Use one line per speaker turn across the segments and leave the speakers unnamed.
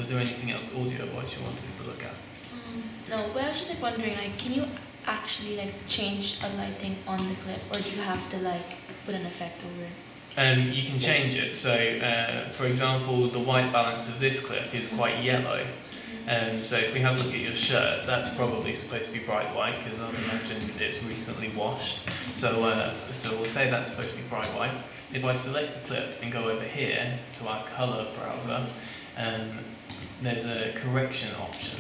was there anything else audio-wise you wanted to look at?
No, but I was just like wondering, like, can you actually like change a lighting on the clip, or do you have to like put an effect over it?
You can change it. So, for example, the white balance of this clip is quite yellow. So if we have a look at your shirt, that's probably supposed to be bright white because I'd imagine it's recently washed. So we'll say that's supposed to be bright white. If I select the clip and go over here to our colour browser, there's a correction option.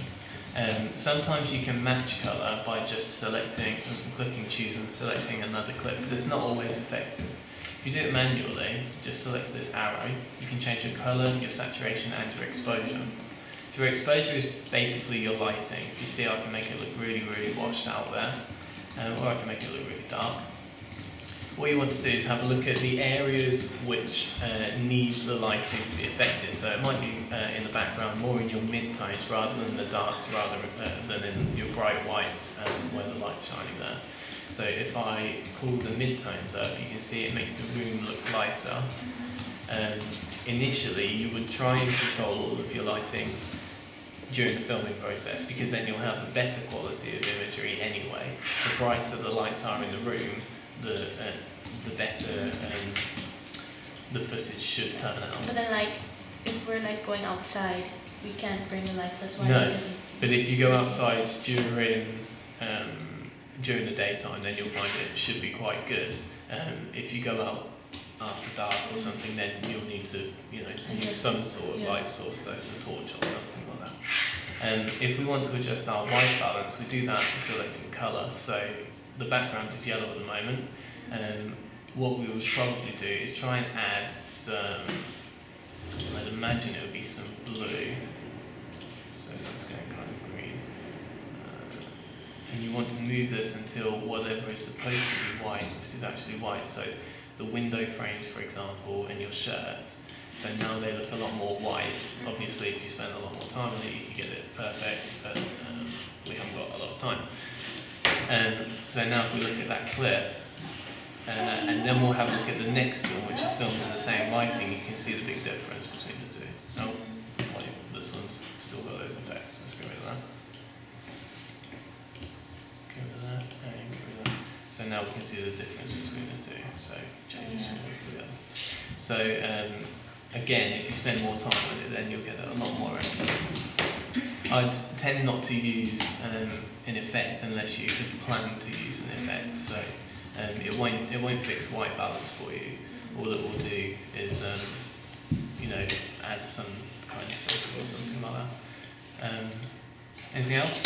Sometimes you can match colour by just selecting, clicking choose and selecting another clip, but it's not always effective. If you do it manually, just select this arrow, you can change your colour, your saturation and your exposure. So your exposure is basically your lighting. If you see, I can make it look really, really washed out there, or I can make it look really dark. What you want to do is have a look at the areas which need the lighting to be affected. So it might be in the background, more in your mid-tones rather than the darks, rather than in your bright whites where the light's shining there. So if I pull the mid-tones up, you can see it makes the room look lighter. Initially, you would try and control all of your lighting during the filming process, because then you'll have a better quality of imagery anyway. The brighter the lights are in the room, the better the footage should turn out.
But then, like, if we're like going outside, we can't bring the lights. That's why.
No, but if you go outside during the daytime, then you'll find it should be quite good. If you go out after dark or something, then you'll need to, use some sort of light source, so it's a torch or something like that. If we want to adjust our white balance, we do that by selecting colour. So the background is yellow at the moment. What we would probably do is try and add some, I'd imagine it would be some blue. So that's going kind of green. And you want to move this until whatever is supposed to be white is actually white. So the window frames, for example, in your shirt, so now they look a lot more white. Obviously, if you spend a lot more time on it, you can get it perfect, but we haven't got a lot of time. So now if we look at that clip, and then we'll have a look at the next one, which is filmed in the same lighting, you can see the big difference between the two. Oh, wait, this one's still got those effects. Let's get rid of that. Get rid of that, and get rid of that. So now we can see the difference between the two. So change one to the other. So again, if you spend more time with it, then you'll get a lot more. I'd tend not to use an effect unless you plan to use an effect. So it won't fix white balance for you. All it will do is add some kind of filter or something like that. Anything else?